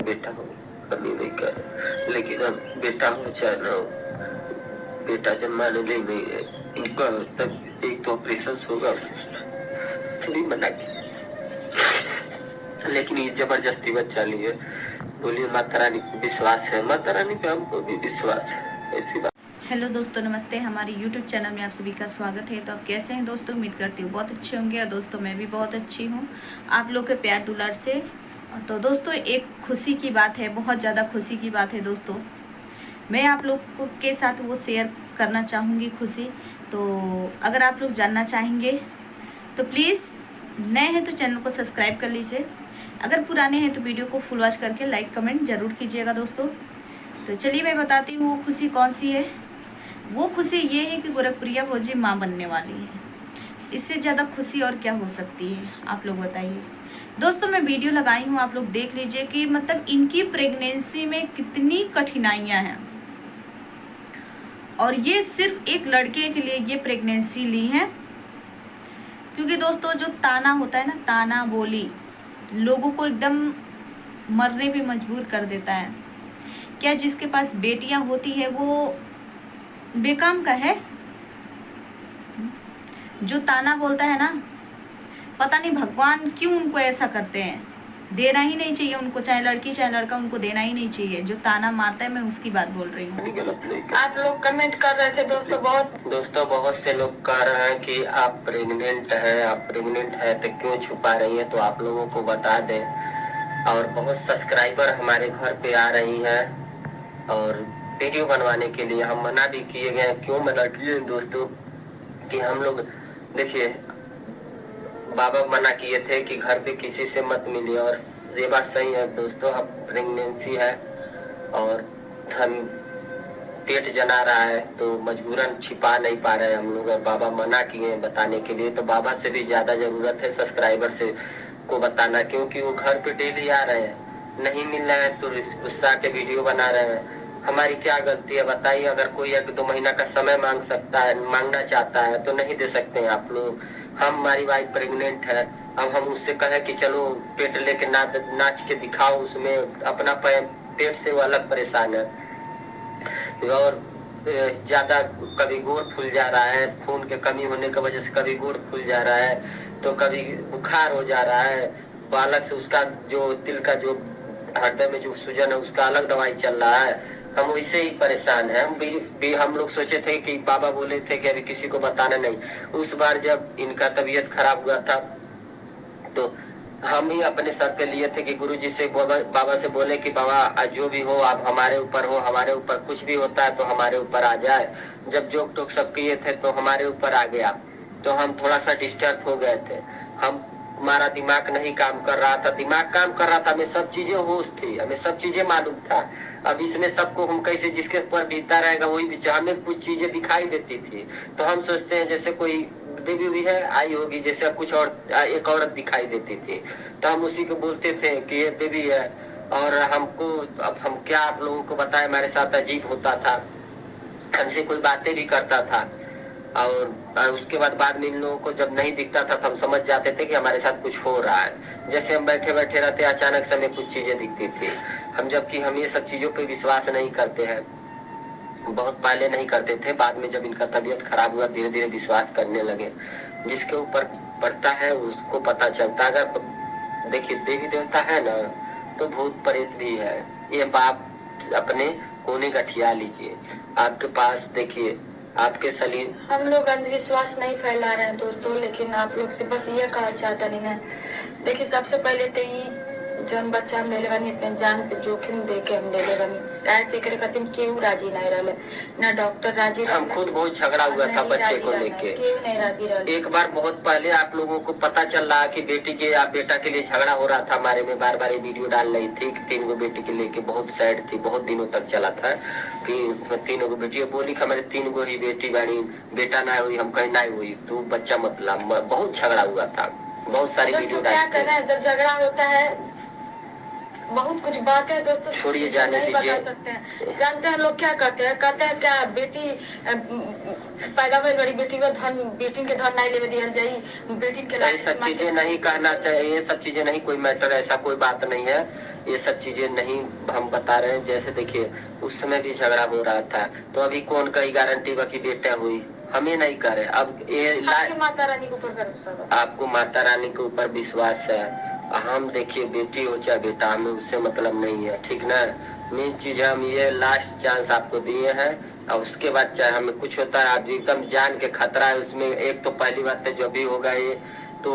बेटा हो कभी नहीं कर, लेकिन अब बेटा हो चाहे ना हो, बेटा जन्माने नहीं है इनका। तब एक तो ऑपरेशन होगा, थोड़ी मना की, लेकिन ये जबरदस्ती बच्चा लिए। बोलिए माता रानी को विश्वास है, माता रानी पे हमको भी विश्वास है, ऐसी बात। हेलो दोस्तों, नमस्ते। हमारे YouTube चैनल में आप सभी का स्वागत है। तो आप कैसे हैं दोस्तों? उम्मीद करती हूँ बहुत अच्छे होंगे। और दोस्तों मैं भी बहुत अच्छी हूँ आप लोग के प्यार दुलार से। तो दोस्तों एक खुशी की बात है, बहुत ज़्यादा खुशी की बात है दोस्तों। मैं आप लोग के साथ वो शेयर करना चाहूँगी खुशी। तो अगर आप लोग जानना चाहेंगे तो प्लीज़, नए हैं तो चैनल को सब्सक्राइब कर लीजिए। अगर पुराने हैं तो वीडियो को फुल वॉच करके लाइक कमेंट ज़रूर कीजिएगा दोस्तों। तो चलिए मैं बताती हूँ वो खुशी कौन सी है। वो खुशी ये है कि गोरखप्रिया भौजी माँ बनने वाली है। इससे ज़्यादा खुशी और क्या हो सकती है, आप लोग बताइए। दोस्तों मैं वीडियो लगाई हूँ, आप लोग देख लीजिए कि मतलब इनकी प्रेगनेंसी में कितनी कठिनाइयाँ हैं। और ये सिर्फ एक लड़के के लिए ये प्रेगनेंसी ली है, क्योंकि दोस्तों जो ताना होता है ना, ताना बोली लोगों को एकदम मरने पे मजबूर कर देता है। क्या जिसके पास बेटियां होती है वो बेकाम का है? जो ताना बोलता है ना, पता नहीं भगवान क्यों उनको ऐसा करते हैं। देना ही नहीं चाहिए उनको, चाहे लड़की चाहे लड़का, उनको देना ही नहीं चाहिए। जो ताना मारता है, मैं उसकी बात बोल रही हूँ। आप लोग कमेंट कर रहे थे दोस्तों, बहुत से लोग कह रहे हैं कि आप प्रेग्नेंट है तो क्यों छुपा रही है, तो आप लोगों को बता दें। और बहुत सब्सक्राइबर हमारे घर पे आ रही हैं और वीडियो बनवाने के लिए हम मना भी किए गए। क्यों मना किए दोस्तों कि हम लोग देखिए, बाबा मना किए थे कि घर पे किसी से मत मिलिए, और ये बात सही है दोस्तों। अब प्रेगनेंसी है और हम पेट जना रहा है तो मजबूरन छिपा नहीं पा रहे हम लोग, और बाबा मना किए बताने के लिए। तो बाबा से भी ज्यादा जरूरत है सब्सक्राइबर से को बताना, क्योंकि वो घर पे डेली आ रहे हैं, नहीं मिल रहे हैं तो गुस्सा के वीडियो बना रहे हैं। हमारी क्या गलती है बताइए? अगर कोई 1-2 महीना का समय मांगना चाहता है तो नहीं दे सकते हैं आप लोग? हमारी वाइफ प्रेग्नेंट है, अब हम उससे कहें कि चलो पेट लेके नाच के दिखाओ, उसमें अपना पेट से वो अलग परेशान है। और ज्यादा कभी गोड़ फूल जा रहा है, खून के कमी होने की वजह से कभी गोड़ फूल जा रहा है, तो कभी बुखार हो जा रहा है। बालक से उसका जो तिल का जो हृदय में जो सूजन है उसका अलग दवाई चल रहा है। हम उससे ही परेशान है। हम लोग सोचे थे कि बाबा बोले थे कि अभी किसी को बताना नहीं। उस बार जब इनका तबीयत खराब हुआ था तो हम ही अपने सर पे लिए थे कि गुरुजी से बाबा से बोले कि बाबा जो भी हो आप हमारे ऊपर हो, हमारे ऊपर कुछ भी होता है तो हमारे ऊपर आ जाए। जब जोक टोक सब किए थे तो हमारे ऊपर आ गया, तो हम थोड़ा सा डिस्टर्ब हो गए थे। हमारा दिमाग नहीं काम कर रहा था, दिमाग काम कर रहा था, हमें सब चीजें होश थी, हमें सब चीजें मालूम था। अब इसमें सबको हम कैसे, जिसके ऊपर बीता रहेगा वही बीता। हमें कुछ चीजें दिखाई देती थी तो हम सोचते हैं जैसे कोई देवी भी है आई होगी, जैसे कुछ और एक औरत दिखाई देती थी तो हम उसी को बोलते थे कि ये देवी है। और हमको, अब हम क्या आप लोगों को बताएं, हमारे साथ अजीब होता था, हमसे कोई बातें भी करता था। और उसके बाद में इन लोगों को जब नहीं दिखता था तो हम समझ जाते थे कि हमारे साथ कुछ हो रहा है। जैसे हम बैठे बैठे रहते, अचानक से हमें कुछ चीजें दिखती थी। जबकि हम ये सब चीजों पे विश्वास नहीं करते हैं, बहुत पहले नहीं करते थे, बाद में जब इनका तबीयत खराब हुआ धीरे धीरे विश्वास करने लगे। जिसके ऊपर पड़ता है उसको पता चलता है। अगर देखिए देवी देवता है ना तो भूत प्रेत भी है। ये बात अपने कोने गठिया लीजिए। आपके पास देखिए आपके शरीर, हम लोग अंधविश्वास नहीं फैला रहे हैं दोस्तों, लेकिन आप लोग से बस ये कहा चाहता नहीं है। देखिए सबसे पहले तो ही जौन बच्चा हम ले बनी अपने जान पे जोखिम दे के हम ले बनी, ऐसे करे खातिर केहू राजी नहीं रहे, ना डॉक्टर राजी। हम खुद बहुत झगड़ा हुआ था बच्चे को लेके, केहू नहीं राजी रहे। एक बार बहुत पहले आप लोगों को पता चल रहा कि बेटी के या बेटा के लिए झगड़ा हो रहा था हमारे में, बार बार वीडियो डाल रही थी कि 3 गो बेटी के लेके बहुत सैड थी, बहुत दिनों तक चला था कि 3 गो बेटी बोली कि हमारे 3 गो ही बेटी बनी, बेटा ना हुई। हम कहीं ना हुई तो बच्चा मतलब बहुत झगड़ा हुआ था, बहुत सारी वीडियो डाली। क्या कर रहे हैं जब झगड़ा होता है बहुत कुछ बात है दोस्तों, छोड़िए, जाने नहीं दीजिए। बता सकते हैं। जानते हैं लोग क्या कहते हैं क्या बेटी पैदा हुई बड़ी बेटी को धन, बेटी के धन नहीं लेवे दिया जाई, बेटी के ये सब चीजें नहीं कहना चाहिए, ये सब चीजें नहीं, कोई मैटर ऐसा कोई बात नहीं है, ये सब चीजें नहीं हम बता रहे हैं। जैसे देखिए उस समय भी झगड़ा हो रहा था, तो अभी कौन कही गारंटी बाकी बेटा हुई, हमें नहीं करे। अब ये माता रानी के ऊपर भरोसा, आपको माता रानी के ऊपर विश्वास है। हम देखिए बेटी हो चाहे बेटा, हमें उससे मतलब नहीं है, ठीक ना। मेन चीज है हम ये लास्ट चांस आपको दिए हैं, और उसके बाद चाहे हमें कुछ होता है, आज एकदम जान के खतरा है उसमें। एक तो पहली बात है जो भी होगा ये तो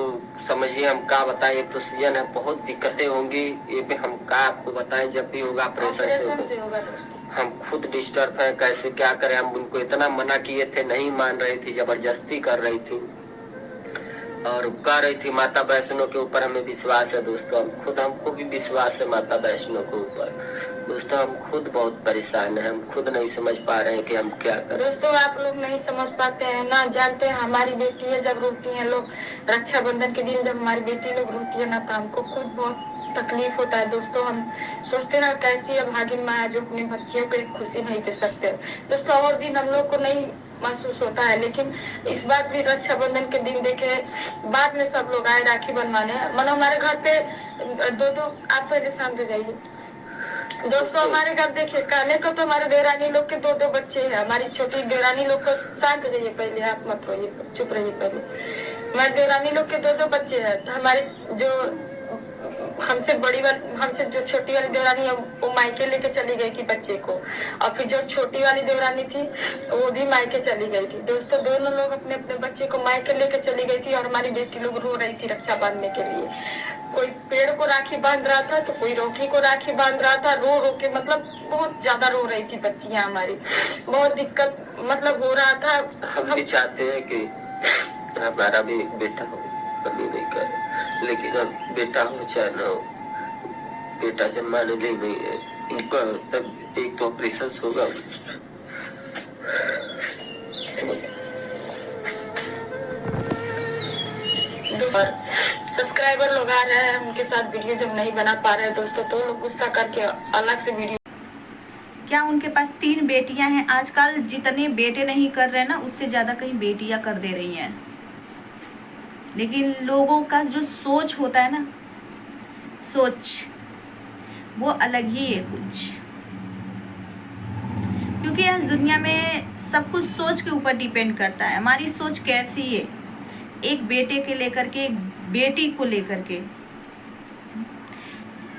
समझिए, हम क्या बताएं, एक तो सीजन है, बहुत दिक्कतें होंगी, ये भी हम क्या आपको बताएं। जब भी होगा ऑपरेशन से होगा दोस्तों, हम खुद डिस्टर्ब है, कैसे क्या करें। हम उनको इतना मना किए थे, नहीं मान रही थी, जबरदस्ती कर रही थी और कह रही थी। माता वैष्णो के ऊपर हमें विश्वास है दोस्तों, हम खुद, हमको भी विश्वास है माता वैष्णो के ऊपर दोस्तों। हम खुद बहुत परेशान हैं, हम खुद नहीं समझ पा रहे हैं कि हम क्या करें। दोस्तों आप लोग नहीं समझ पाते हैं ना, जानते हैं हमारी बेटी है, जब रोती है लोग, रक्षाबंधन के दिन जब हमारी बेटी लोग रोती है ना, तो हमको खुद बहुत तकलीफ होता है दोस्तों। हम सोचते हैं कैसी अभागिन माँ है जो अपने बच्चियों को एक खुशी नहीं दे सकते दोस्तों। और दिन हम लोग को नहीं महसूस होता है, लेकिन इस बार भी रक्षाबंधन के दिन देखे बाद में सब लोग आए राखी बनवाने, मतलब हमारे घर पे दो आप पहले शांत हो जाइए दोस्तों। हमारे घर देखिए कहने को तो हमारे देवरानी लोग के दो बच्चे हैं, हमारी छोटी देवरानी लोग को, शांत हो जाइए पहले, आप मत होइए, चुप रहिए पहले। हमारे देवरानी लोग के दो बच्चे हैं, तो हमारी जो हमसे हमसे जो छोटी वाली देवरानी है वो मायके लेके चली गई थी बच्चे को, और फिर जो छोटी वाली देवरानी थी वो भी मायके चली गई थी दोस्तों। दोनों लोग अपने अपने बच्चे को मायके लेके चली गई थी, और हमारी बेटी लोग रो रही थी रक्षा बांधने के लिए। कोई पेड़ को राखी बांध रहा था, तो कोई रोटी को राखी बांध रहा था, रो रो के, मतलब बहुत ज्यादा रो रही थी बच्चियां हमारी, बहुत दिक्कत मतलब हो रहा था। हम भी चाहते हैं कि हमारा भी बेटा हो, कभी नहीं करे, लेकिन अब बेटा हो चाहे ना हो, बेटा जन्माने ले नहीं है इनका, तब एक तो ऑपरेशन होगा। सब्सक्राइबर लोग आ रहे हैं, उनके साथ वीडियो जब नहीं बना पा रहे दोस्तों, तो लोग गुस्सा करके अलग से वीडियो। क्या उनके पास 3 बेटियां हैं? आजकल जितने बेटे नहीं कर रहे ना, उससे ज़्यादा कहीं बेटियां कर दे रही हैं। लेकिन लोगों का जो सोच होता है ना, सोच वो अलग ही है कुछ, क्योंकि आज दुनिया में सब कुछ सोच के ऊपर डिपेंड करता है। हमारी सोच कैसी है, एक बेटे के लेकर के, एक बेटी को लेकर के।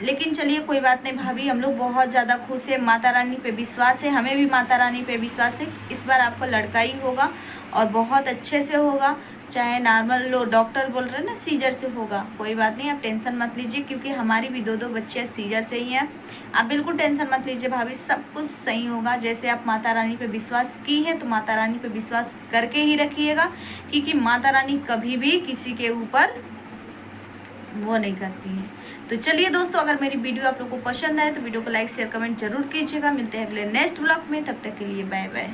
लेकिन चलिए कोई बात नहीं भाभी, हम लोग बहुत ज़्यादा खुश है, माता रानी पे विश्वास है, हमें भी माता रानी पे विश्वास है। इस बार आपका लड़का ही होगा और बहुत अच्छे से होगा, चाहे नॉर्मल लो डॉक्टर बोल रहे हैं ना सीजर से होगा, कोई बात नहीं, आप टेंशन मत लीजिए, क्योंकि हमारी भी 2 बच्चे सीजर से ही हैं। आप बिल्कुल टेंशन मत लीजिए भाभी, सब कुछ सही होगा। जैसे आप माता रानी पे विश्वास की हैं, तो माता रानी पे विश्वास करके ही रखिएगा, क्योंकि माता रानी कभी भी किसी के ऊपर वो नहीं करती है। तो चलिए दोस्तों, अगर मेरी वीडियो आप लोगों को पसंद आए तो वीडियो को लाइक शेयर कमेंट जरूर कीजिएगा। मिलते हैं अगले नेक्स्ट ब्लॉग में, तब तक के लिए बाय बाय।